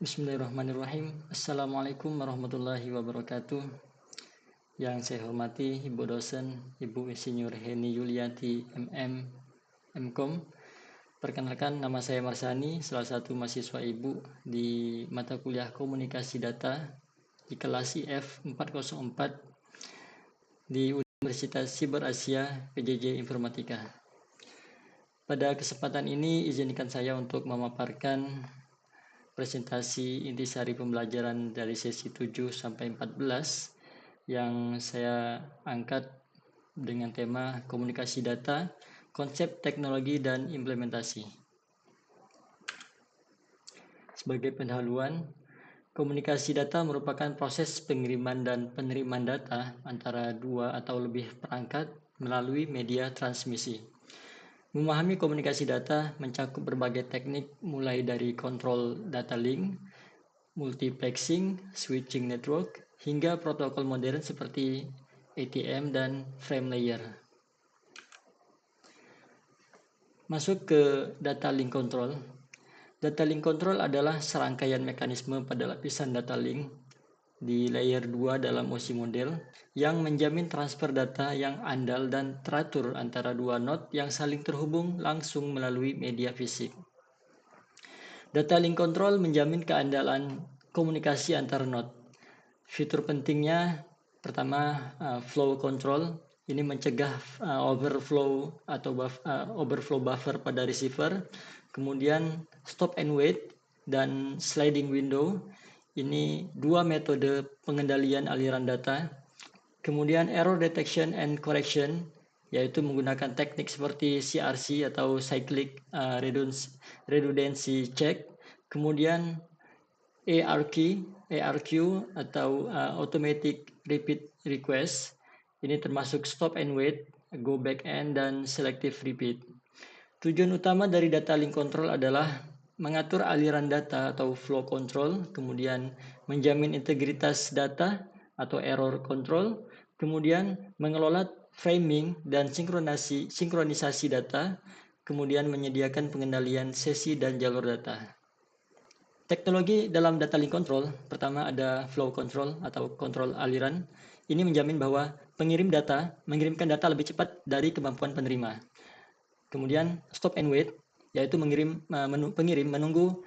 Bismillahirrahmanirrahim. Assalamualaikum warahmatullahi wabarakatuh. Yang saya hormati Ibu dosen, Ibu Insinyur Heni Yulianti MM, Mkom. Perkenalkan, nama saya Marsani, salah satu mahasiswa Ibu di mata kuliah Komunikasi Data di kelas IF 404 di Universitas Siber Asia PJJ Informatika. Pada kesempatan ini, izinkan saya untuk memaparkan presentasi intisari pembelajaran dari sesi 7 sampai 14 yang saya angkat dengan tema komunikasi data, konsep teknologi dan implementasi. Sebagai pendahuluan, komunikasi data merupakan proses pengiriman dan penerimaan data antara dua atau lebih perangkat melalui media transmisi. Memahami komunikasi data mencakup berbagai teknik mulai dari kontrol data link, multiplexing, switching network, hingga protokol modern seperti ATM dan frame layer. Masuk ke data link control. Data link control adalah serangkaian mekanisme pada lapisan data link di layer 2 dalam OSI model yang menjamin transfer data yang andal dan teratur antara dua node yang saling terhubung langsung melalui media fisik. Data link control menjamin keandalan komunikasi antar node. Fitur pentingnya pertama flow control, ini mencegah overflow atau overflow buffer pada receiver. Kemudian stop and wait dan sliding window, ini dua metode pengendalian aliran data. Kemudian error detection and correction, yaitu menggunakan teknik seperti CRC atau cyclic redundancy check. Kemudian ARQ atau automatic repeat request, ini termasuk stop and wait, go back and dan selective repeat. Tujuan utama dari data link control adalah mengatur aliran data atau flow control, kemudian menjamin integritas data atau error control, kemudian mengelola framing dan sinkronisasi data, kemudian menyediakan pengendalian sesi dan jalur data. Teknologi dalam data link control, pertama ada flow control atau kontrol aliran. Ini menjamin bahwa pengirim data mengirimkan data lebih cepat dari kemampuan penerima. Kemudian stop and wait, yaitu pengirim menunggu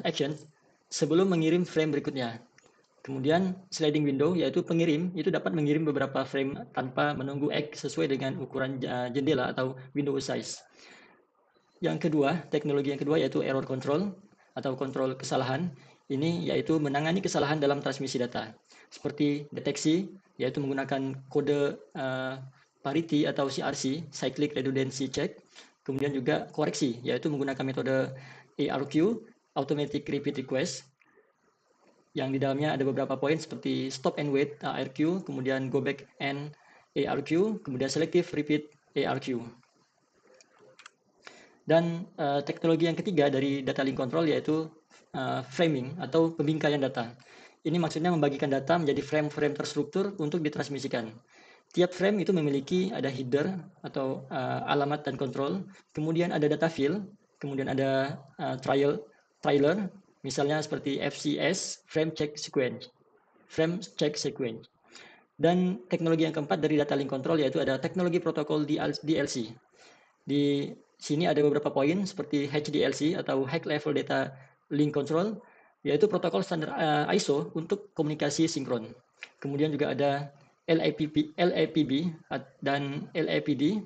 action sebelum mengirim frame berikutnya. Kemudian sliding window, yaitu pengirim itu dapat mengirim beberapa frame tanpa menunggu sesuai dengan ukuran jendela atau window size. Teknologi yang kedua yaitu error control atau kontrol kesalahan. Ini yaitu menangani kesalahan dalam transmisi data. Seperti deteksi, yaitu menggunakan kode parity atau CRC, cyclic redundancy check. Kemudian juga koreksi, yaitu menggunakan metode ARQ, automatic repeat request, yang di dalamnya ada beberapa poin seperti stop and wait ARQ, kemudian go back and ARQ, kemudian selective repeat ARQ. Dan teknologi yang ketiga dari data link control yaitu framing atau pembingkaian data. Ini maksudnya membagikan data menjadi frame-frame terstruktur untuk ditransmisikan. Tiap frame itu memiliki ada header atau alamat dan kontrol, kemudian ada data field, kemudian ada trailer, misalnya seperti FCS, frame check sequence. Dan teknologi yang keempat dari data link control yaitu ada teknologi protokol DLC. Di sini ada beberapa poin seperti HDLC atau High Level Data Link Control, yaitu protokol standar ISO untuk komunikasi sinkron. Kemudian juga ada LAPB dan LAPD,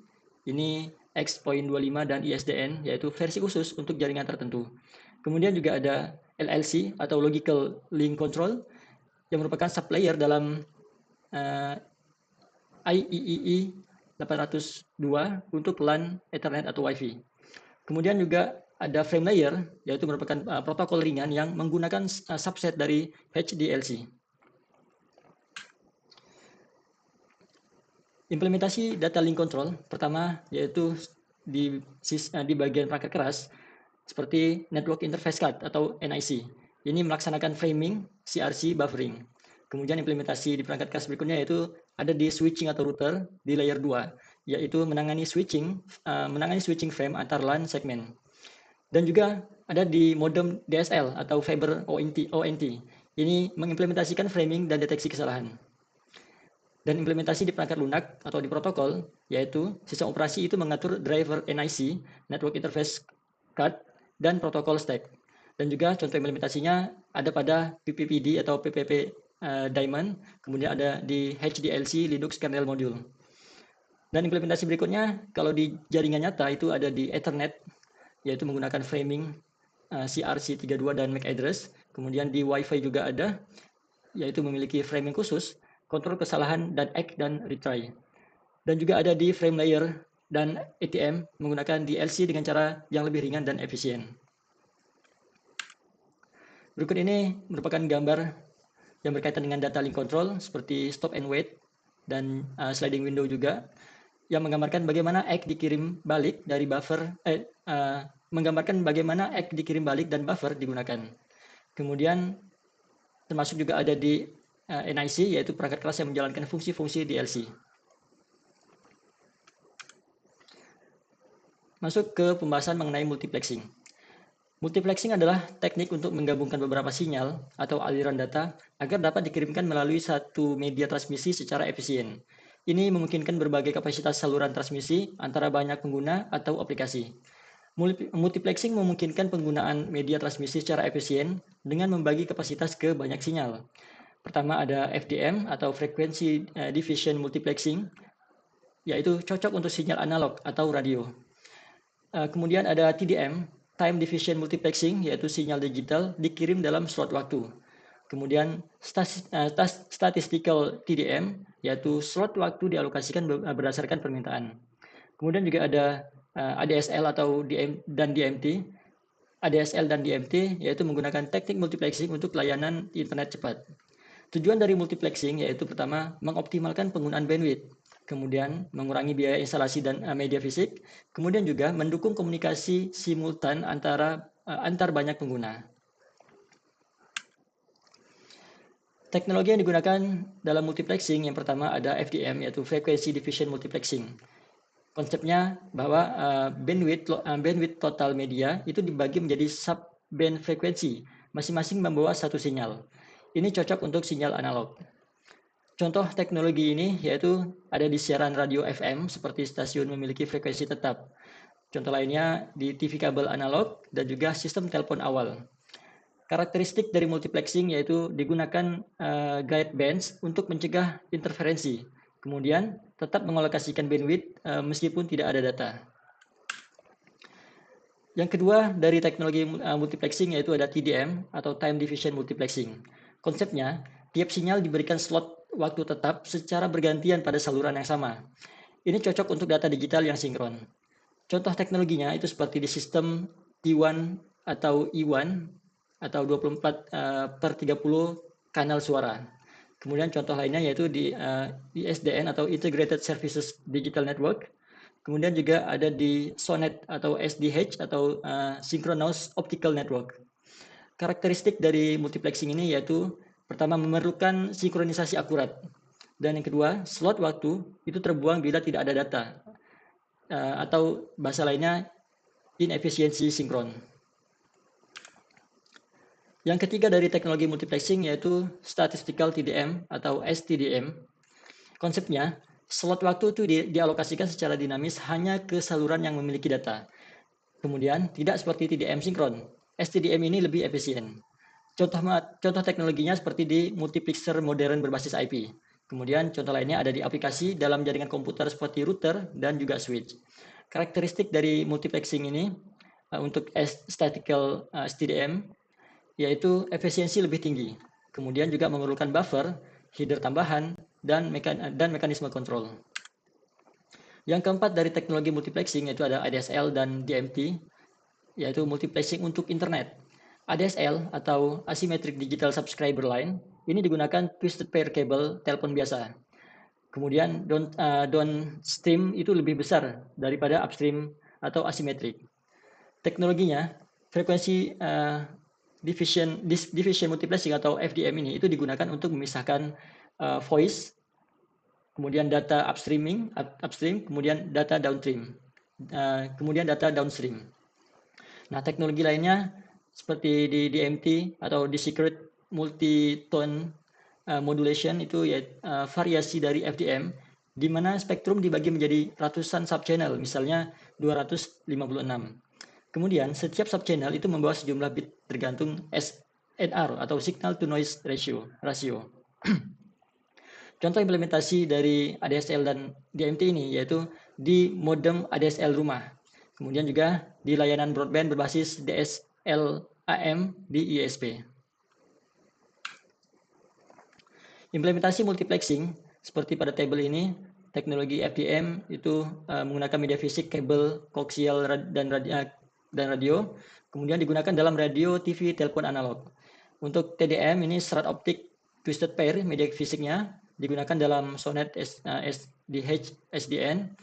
ini X.25 dan ISDN, yaitu versi khusus untuk jaringan tertentu. Kemudian juga ada LLC atau Logical Link Control, yang merupakan sublayer dalam IEEE 802 untuk LAN, Ethernet atau Wi-Fi. Kemudian juga ada frame layer, yaitu merupakan protokol ringan yang menggunakan subset dari HDLC. Implementasi data link control pertama yaitu di bagian perangkat keras seperti Network Interface Card atau NIC. Ini melaksanakan framing, CRC, buffering. Kemudian implementasi di perangkat keras berikutnya yaitu ada di switching atau router di layer 2, yaitu menangani switching frame antar LAN segmen. Dan juga ada di modem DSL atau fiber ONT. Ini mengimplementasikan framing dan deteksi kesalahan. Dan implementasi di perangkat lunak atau di protokol, yaitu sistem operasi itu mengatur driver NIC, Network Interface Card, dan protokol stack. Dan juga contoh implementasinya ada pada PPPD atau PPP Diamond, kemudian ada di HDLC Linux Kernel Module. Dan implementasi berikutnya, kalau di jaringan nyata itu ada di Ethernet, yaitu menggunakan framing CRC32 dan MAC address. Kemudian di Wi-Fi juga ada, yaitu memiliki framing khusus, kontrol kesalahan dan act dan retry. Dan juga ada di frame layer dan ATM menggunakan DLC dengan cara yang lebih ringan dan efisien. Berikut ini merupakan gambar yang berkaitan dengan data link control seperti stop and wait dan sliding window juga, yang menggambarkan bagaimana act dikirim balik dari buffer, menggambarkan bagaimana act dikirim balik dan buffer digunakan. Kemudian termasuk juga ada di NIC, yaitu perangkat kelas yang menjalankan fungsi-fungsi DLC. Masuk ke pembahasan mengenai multiplexing. Multiplexing adalah teknik untuk menggabungkan beberapa sinyal atau aliran data agar dapat dikirimkan melalui satu media transmisi secara efisien. Ini memungkinkan berbagai kapasitas saluran transmisi antara banyak pengguna atau aplikasi. Multiplexing memungkinkan penggunaan media transmisi secara efisien dengan membagi kapasitas ke banyak sinyal. Pertama ada FDM atau Frequency Division Multiplexing, yaitu cocok untuk sinyal analog atau radio. Kemudian ada TDM, Time Division Multiplexing, yaitu sinyal digital dikirim dalam slot waktu. Kemudian Statistical TDM, yaitu slot waktu dialokasikan berdasarkan permintaan. Kemudian juga ada ADSL atau DMT. ADSL dan DMT yaitu menggunakan teknik multiplexing untuk layanan internet cepat. Tujuan dari multiplexing yaitu pertama mengoptimalkan penggunaan bandwidth, kemudian mengurangi biaya instalasi dan media fisik, kemudian juga mendukung komunikasi simultan antar banyak pengguna. Teknologi yang digunakan dalam multiplexing yang pertama ada FDM, yaitu Frequency Division Multiplexing. Konsepnya bahwa bandwidth total media itu dibagi menjadi sub-band frekuensi, masing-masing membawa satu sinyal. Ini cocok untuk sinyal analog. Contoh teknologi ini yaitu ada di siaran radio FM seperti stasiun memiliki frekuensi tetap. Contoh lainnya di TV kabel analog dan juga sistem telepon awal. Karakteristik dari multiplexing yaitu digunakan guide bands untuk mencegah interferensi. Kemudian tetap mengalokasikan bandwidth meskipun tidak ada data. Yang kedua dari teknologi multiplexing yaitu ada TDM atau Time Division Multiplexing. Konsepnya, tiap sinyal diberikan slot waktu tetap secara bergantian pada saluran yang sama. Ini cocok untuk data digital yang sinkron. Contoh teknologinya itu seperti di sistem T1 atau E1 atau 24/30 kanal suara. Kemudian contoh lainnya yaitu di ISDN atau Integrated Services Digital Network. Kemudian juga ada di SONET atau SDH atau Synchronous Optical Network. Karakteristik dari multiplexing ini yaitu pertama memerlukan sinkronisasi akurat. Dan yang kedua, slot waktu itu terbuang bila tidak ada data. Atau bahasa lainnya inefisiensi sinkron. Yang ketiga dari teknologi multiplexing yaitu Statistical TDM atau STDM. Konsepnya, slot waktu itu dialokasikan secara dinamis hanya ke saluran yang memiliki data. Kemudian, tidak seperti TDM sinkron. STDM ini lebih efisien. Contoh teknologinya seperti di multiplexer modern berbasis IP. Kemudian contoh lainnya ada di aplikasi dalam jaringan komputer seperti router dan juga switch. Karakteristik dari multiplexing ini untuk statistical STDM yaitu efisiensi lebih tinggi. Kemudian juga memerlukan buffer, header tambahan, dan mekanisme kontrol. Yang keempat dari teknologi multiplexing yaitu ada ADSL dan DMT, yaitu multiplexing untuk internet. ADSL atau Asymmetric Digital Subscriber Line ini digunakan twisted pair cable telepon biasa. Kemudian downstream itu lebih besar daripada upstream atau asimetrik. Teknologinya frekuensi division multiplexing atau FDM ini itu digunakan untuk memisahkan voice, kemudian data upstream, kemudian data downstream. Nah, teknologi lainnya seperti di DMT atau di secret multi-tone modulation itu ya variasi dari FDM di mana spektrum dibagi menjadi ratusan subchannel, misalnya 256. Kemudian setiap subchannel itu membawa sejumlah bit tergantung SNR atau signal to noise rasio. Contoh implementasi dari ADSL dan DMT ini yaitu di modem ADSL rumah. Kemudian juga di layanan broadband berbasis DSL-AM di ISP. Implementasi multiplexing seperti pada tabel ini, teknologi FDM itu menggunakan media fisik, kabel, koaksial dan radio, kemudian digunakan dalam radio, TV, telepon analog. Untuk TDM ini serat optik twisted pair media fisiknya digunakan dalam SONET SDH SDN.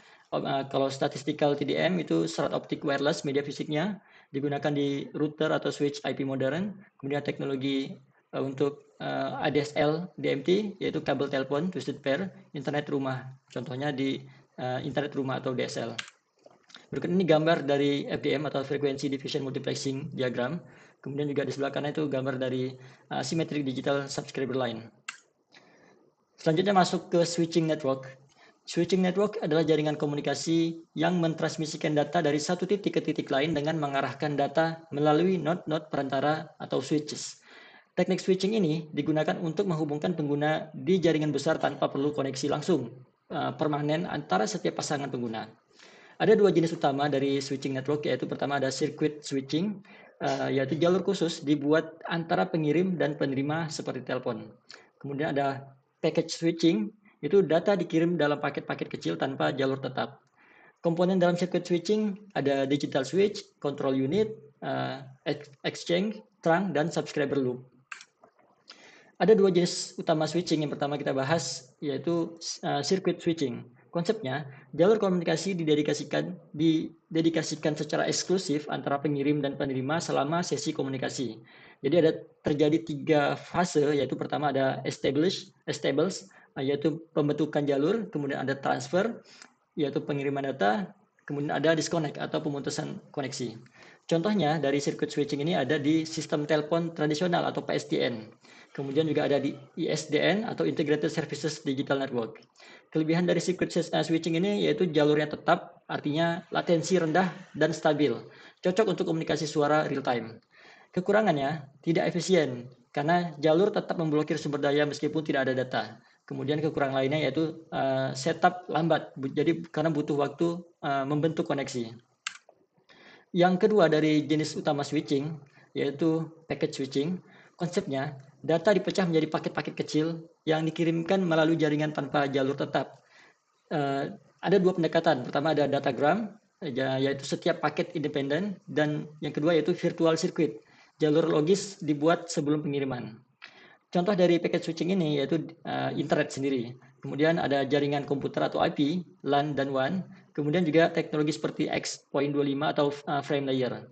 Kalau statistical TDM itu serat optik wireless media fisiknya digunakan di router atau switch IP modern. Kemudian teknologi untuk ADSL DMT yaitu kabel telepon twisted pair internet rumah. Contohnya di internet rumah atau DSL. Berikut ini gambar dari FDM atau Frequency Division Multiplexing diagram. Kemudian juga di sebelah kanan itu gambar dari Symmetric Digital Subscriber Line. Selanjutnya masuk ke switching network. Switching network adalah jaringan komunikasi yang mentransmisikan data dari satu titik ke titik lain dengan mengarahkan data melalui node-node perantara atau switches. Teknik switching ini digunakan untuk menghubungkan pengguna di jaringan besar tanpa perlu koneksi langsung permanen antara setiap pasangan pengguna. Ada dua jenis utama dari switching network, yaitu pertama ada circuit switching, yaitu jalur khusus dibuat antara pengirim dan penerima seperti telepon. Kemudian ada package switching, itu data dikirim dalam paket-paket kecil tanpa jalur tetap. Komponen dalam circuit switching ada digital switch, control unit, exchange, trunk, dan subscriber loop. Ada dua jenis utama switching. Yang pertama kita bahas yaitu circuit switching. Konsepnya, jalur komunikasi didedikasikan secara eksklusif antara pengirim dan penerima selama sesi komunikasi. Jadi ada terjadi 3 fase, yaitu pertama ada establish, yaitu pembentukan jalur, kemudian ada transfer, yaitu pengiriman data, kemudian ada disconnect atau pemutusan koneksi. Contohnya dari circuit switching ini ada di sistem telepon tradisional atau PSTN. Kemudian juga ada di ISDN atau Integrated Services Digital Network. Kelebihan dari circuit switching ini yaitu jalurnya tetap, artinya latensi rendah dan stabil, cocok untuk komunikasi suara real time. Kekurangannya tidak efisien karena jalur tetap memblokir sumber daya meskipun tidak ada data. Kemudian kekurangan lainnya yaitu setup lambat, jadi karena butuh waktu membentuk koneksi. Yang kedua dari jenis utama switching yaitu packet switching. Konsepnya, data dipecah menjadi paket-paket kecil yang dikirimkan melalui jaringan tanpa jalur tetap. Ada dua pendekatan. Pertama ada datagram, yaitu setiap paket independen, dan yang kedua yaitu virtual circuit. Jalur logis dibuat sebelum pengiriman. Contoh dari packet switching ini yaitu internet sendiri. Kemudian ada jaringan komputer atau IP, LAN dan WAN. Kemudian juga teknologi seperti X.25 atau frame layer.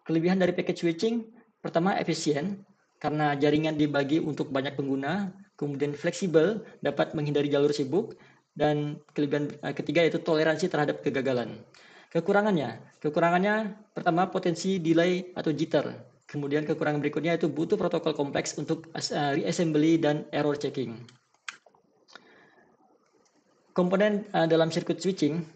Kelebihan dari packet switching, pertama efisien, karena jaringan dibagi untuk banyak pengguna, kemudian fleksibel, dapat menghindari jalur sibuk, dan kelebihan ketiga yaitu toleransi terhadap kegagalan. Kekurangannya pertama potensi delay atau jitter. Kemudian kekurangan berikutnya itu butuh protokol kompleks untuk reassembly dan error checking. Komponen dalam circuit switching,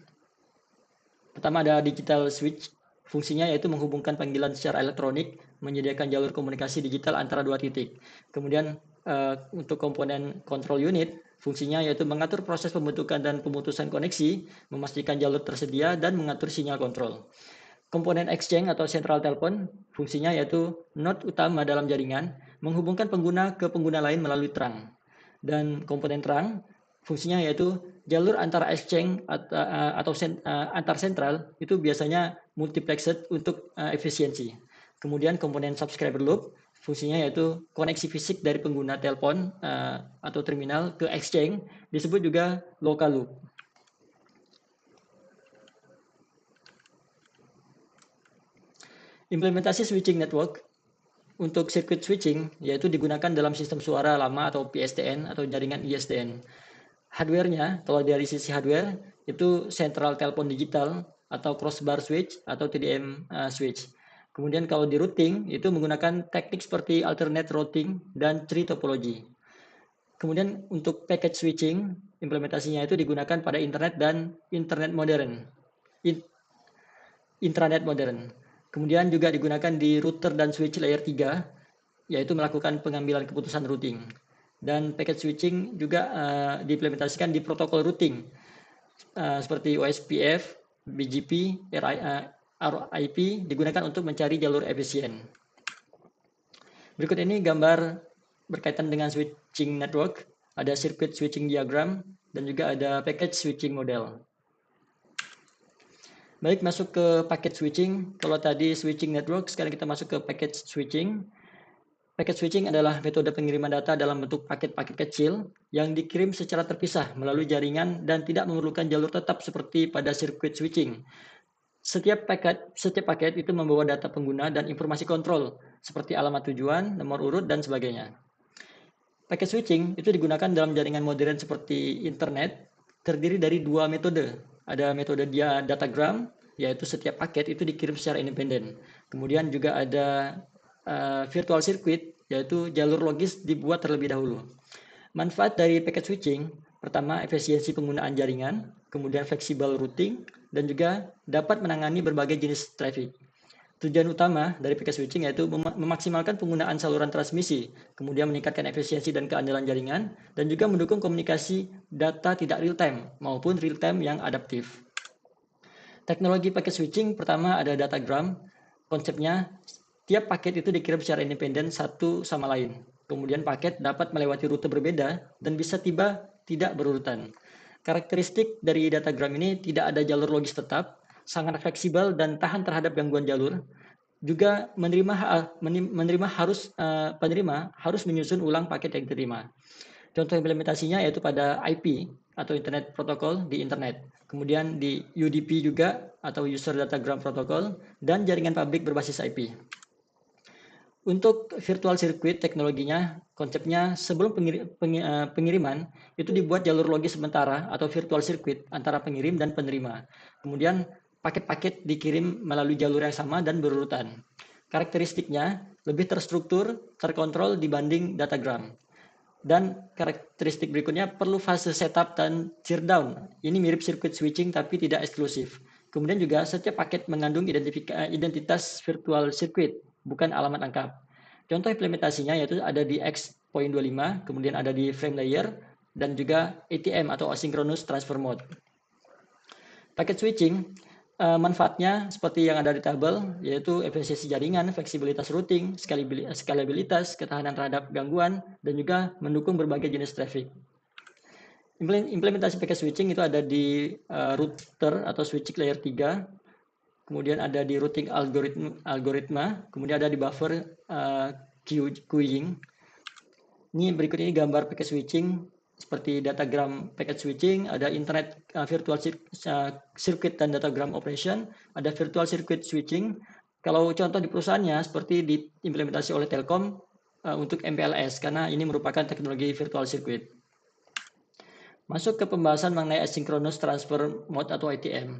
pertama ada digital switch. Fungsinya yaitu menghubungkan panggilan secara elektronik, menyediakan jalur komunikasi digital antara dua titik. Kemudian untuk komponen control unit, fungsinya yaitu mengatur proses pembentukan dan pemutusan koneksi, memastikan jalur tersedia, dan mengatur sinyal kontrol. Komponen exchange atau central telepon, fungsinya yaitu node utama dalam jaringan, menghubungkan pengguna ke pengguna lain melalui trunk. Dan komponen trunk, fungsinya yaitu jalur antara exchange atau antar sentral itu biasanya multiplexed untuk efisiensi. Kemudian komponen subscriber loop, fungsinya yaitu koneksi fisik dari pengguna telepon atau terminal ke exchange, disebut juga local loop. Implementasi switching network untuk circuit switching yaitu digunakan dalam sistem suara lama atau PSTN atau jaringan ISDN. Hardware-nya, kalau dari sisi hardware, itu central telepon digital atau crossbar switch atau TDM switch. Kemudian kalau di routing itu menggunakan teknik seperti alternate routing dan tree topology. Kemudian untuk packet switching, implementasinya itu digunakan pada internet dan internet modern, intranet modern. Kemudian juga digunakan di router dan switch layer 3, yaitu melakukan pengambilan keputusan routing. Dan packet switching juga diimplementasikan di protokol routing, seperti OSPF, BGP, RIP digunakan untuk mencari jalur efisien. Berikut ini gambar berkaitan dengan switching network, ada circuit switching diagram, dan juga ada packet switching model. Baik, masuk ke packet switching. Kalau tadi switching network, sekarang kita masuk ke packet switching. Packet switching adalah metode pengiriman data dalam bentuk paket-paket kecil yang dikirim secara terpisah melalui jaringan dan tidak memerlukan jalur tetap seperti pada circuit switching. Setiap paket itu membawa data pengguna dan informasi kontrol seperti alamat tujuan, nomor urut, dan sebagainya. Packet switching itu digunakan dalam jaringan modern seperti internet, terdiri dari dua metode. Ada metode datagram, yaitu setiap paket itu dikirim secara independen. Kemudian juga ada virtual circuit, yaitu jalur logis dibuat terlebih dahulu. Manfaat dari packet switching, pertama efisiensi penggunaan jaringan, kemudian fleksibel routing, dan juga dapat menangani berbagai jenis traffic. Tujuan utama dari packet switching yaitu memaksimalkan penggunaan saluran transmisi, kemudian meningkatkan efisiensi dan keandalan jaringan, dan juga mendukung komunikasi data tidak real time maupun real time yang adaptif. Teknologi packet switching pertama ada datagram. Konsepnya, tiap paket itu dikirim secara independen satu sama lain. Kemudian paket dapat melewati rute berbeda dan bisa tiba tidak berurutan. Karakteristik dari datagram ini tidak ada jalur logis tetap, sangat fleksibel dan tahan terhadap gangguan jalur. Juga penerima harus menyusun ulang paket yang diterima. Contoh implementasinya yaitu pada IP atau Internet Protocol di internet. Kemudian di UDP juga atau User Datagram Protocol dan jaringan publik berbasis IP. Untuk virtual circuit teknologinya, konsepnya sebelum pengiriman itu dibuat jalur logis sementara atau virtual circuit antara pengirim dan penerima. Kemudian paket-paket dikirim melalui jalur yang sama dan berurutan. Karakteristiknya lebih terstruktur, terkontrol dibanding datagram. Dan karakteristik berikutnya perlu fase setup dan teardown. Ini mirip circuit switching tapi tidak eksklusif. Kemudian juga setiap paket mengandung identitas virtual circuit, bukan alamat lengkap. Contoh implementasinya yaitu ada di X.25, kemudian ada di frame layer, dan juga ATM atau Asynchronous Transfer Mode. Paket switching manfaatnya seperti yang ada di tabel, yaitu efisiensi jaringan, fleksibilitas routing, skalabilitas, ketahanan terhadap gangguan, dan juga mendukung berbagai jenis traffic. Implementasi packet switching itu ada di router atau switching layer 3, kemudian ada di routing algoritma, kemudian ada di buffer queuing. Ini berikut ini gambar packet switching. Seperti datagram packet switching, ada internet virtual circuit dan datagram operation, ada virtual circuit switching. Kalau contoh di perusahaannya seperti diimplementasi oleh Telkom untuk MPLS, karena ini merupakan teknologi virtual circuit. Masuk ke pembahasan mengenai Asynchronous Transfer Mode atau ATM.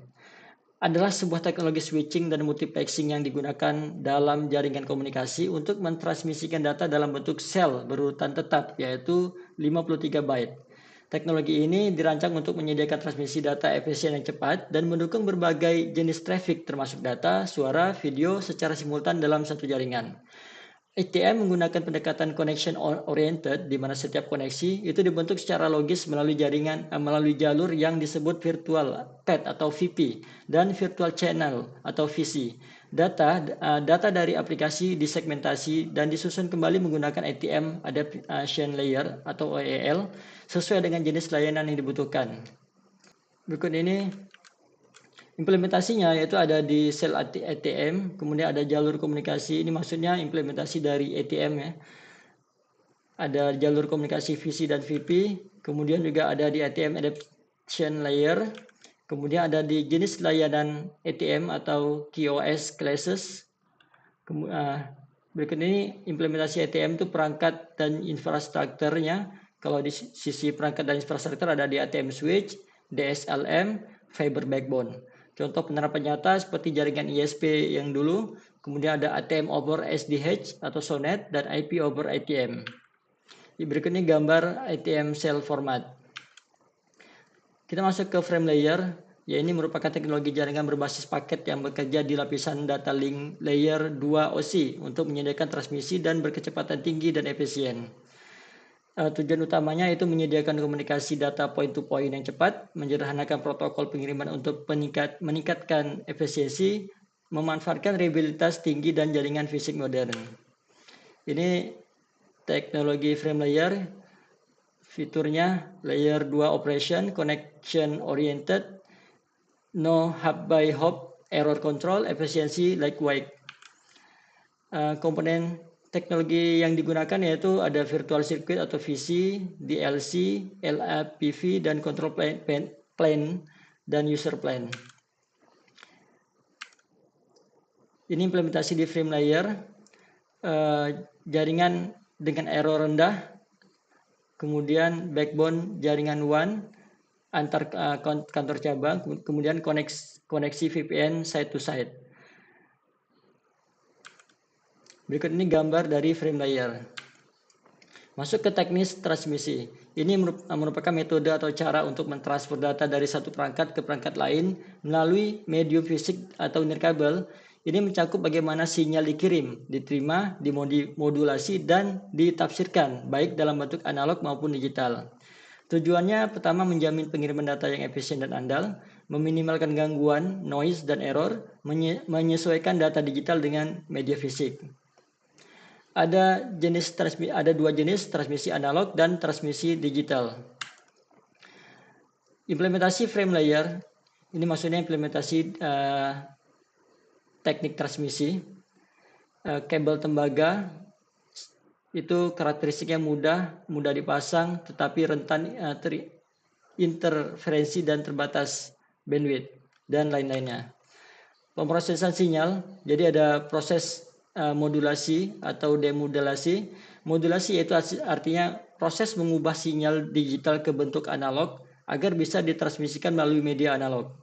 Adalah sebuah teknologi switching dan multiplexing yang digunakan dalam jaringan komunikasi untuk mentransmisikan data dalam bentuk sel berurutan tetap, yaitu 53 byte. Teknologi ini dirancang untuk menyediakan transmisi data efisien yang cepat dan mendukung berbagai jenis traffic termasuk data, suara, video secara simultan dalam satu jaringan. ATM menggunakan pendekatan connection oriented, di mana setiap koneksi itu dibentuk secara logis melalui jalur yang disebut virtual path atau VP dan virtual channel atau VC. Data dari aplikasi disegmentasi dan disusun kembali menggunakan ATM Adaptation Layer atau OAL sesuai dengan jenis layanan yang dibutuhkan. Berikut ini implementasinya yaitu ada di sel ATM, kemudian ada jalur komunikasi, ini maksudnya implementasi dari ATM ya. Ada jalur komunikasi VC dan VP, kemudian juga ada di ATM Adaptation Layer, kemudian ada di jenis layanan ATM atau QoS classes. Berikut ini implementasi ATM itu perangkat dan infrastrukturnya. Kalau di sisi perangkat dan infrastruktur ada di ATM switch, DSLM, fiber backbone. Contoh penerapan nyata seperti jaringan ISP yang dulu, Kemudian ada ATM over SDH atau SONET dan IP over ATM. Berikutnya gambar ATM cell format. Kita masuk ke frame layer, ya ini merupakan teknologi jaringan berbasis paket yang bekerja di lapisan data link layer 2 OSI untuk menyediakan transmisi dan berkecepatan tinggi dan efisien. Tujuan utamanya itu menyediakan komunikasi data point to point yang cepat, menyederhanakan protokol pengiriman untuk meningkatkan efisiensi, memanfaatkan reliabilitas tinggi dan jaringan fisik modern. Ini teknologi frame layer, fiturnya layer 2 operation, connection oriented, no hub by hop, error control, efisiensi likewise. Komponen teknologi yang digunakan yaitu ada virtual circuit atau VC, DLC, LAPV, dan control plane dan user plane. Ini implementasi di frame layer, jaringan dengan error rendah, kemudian backbone jaringan WAN antar kantor cabang, kemudian koneksi VPN side to side. Berikut ini gambar dari frame layer. Masuk ke teknis transmisi. Ini merupakan metode atau cara untuk mentransfer data dari satu perangkat ke perangkat lain melalui medium fisik atau nirkabel. Ini mencakup bagaimana sinyal dikirim, diterima, dimodulasi, dan ditafsirkan, baik dalam bentuk analog maupun digital. Tujuannya pertama menjamin pengiriman data yang efisien dan andal, meminimalkan gangguan, noise, dan error, menyesuaikan data digital dengan media fisik. Ada dua jenis transmisi analog dan transmisi digital. Implementasi frame layer, ini maksudnya implementasi teknik transmisi. Kabel tembaga itu karakteristiknya mudah dipasang, tetapi rentan interferensi dan terbatas bandwidth dan lain-lainnya. Pemrosesan sinyal, jadi ada proses modulasi atau demodulasi. Modulasi yaitu artinya proses mengubah sinyal digital ke bentuk analog agar bisa ditransmisikan melalui media analog.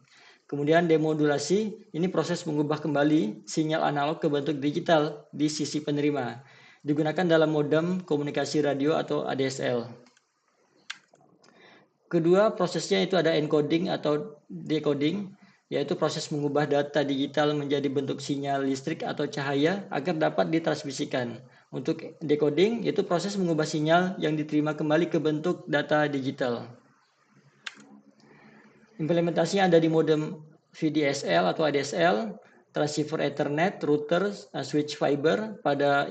Kemudian demodulasi, ini proses mengubah kembali sinyal analog ke bentuk digital di sisi penerima. Digunakan dalam modem komunikasi radio atau ADSL. Kedua, prosesnya itu ada encoding atau decoding, yaitu proses mengubah data digital menjadi bentuk sinyal listrik atau cahaya agar dapat ditransmisikan. Untuk decoding, itu proses mengubah sinyal yang diterima kembali ke bentuk data digital. Implementasinya ada di modem VDSL atau ADSL, transceiver Ethernet, router, switch fiber pada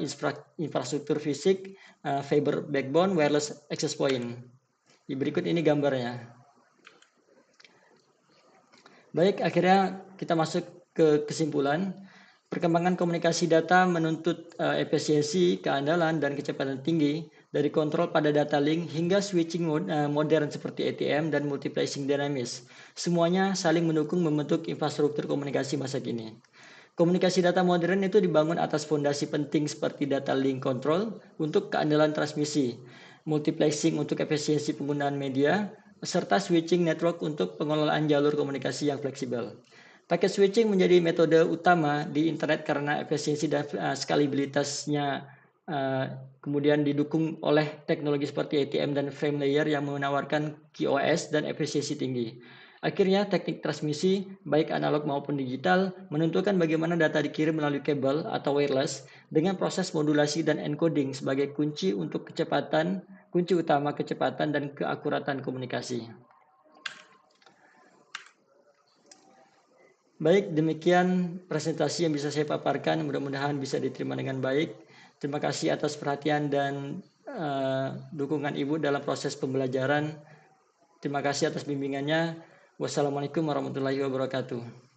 infrastruktur fisik, fiber backbone, wireless access point. Berikut ini gambarnya. Baik, akhirnya kita masuk ke kesimpulan. Perkembangan komunikasi data menuntut efisiensi, keandalan, dan kecepatan tinggi dari kontrol pada data link hingga switching modern seperti ATM dan multiplexing dinamis. Semuanya saling mendukung membentuk infrastruktur komunikasi masa kini. Komunikasi data modern itu dibangun atas fondasi penting seperti data link control untuk keandalan transmisi, multiplexing untuk efisiensi penggunaan media, serta switching network untuk pengelolaan jalur komunikasi yang fleksibel. Paket switching menjadi metode utama di internet karena efisiensi dan skalabilitasnya kemudian didukung oleh teknologi seperti ATM dan frame layer yang menawarkan QoS dan efisiensi tinggi. Akhirnya teknik transmisi baik analog maupun digital menentukan bagaimana data dikirim melalui kabel atau wireless dengan proses modulasi dan encoding sebagai kunci utama kecepatan dan keakuratan komunikasi. Baik, demikian presentasi yang bisa saya paparkan, mudah-mudahan bisa diterima dengan baik. Terima kasih atas perhatian dan dukungan Ibu dalam proses pembelajaran. Terima kasih atas bimbingannya. Wassalamualaikum warahmatullahi wabarakatuh.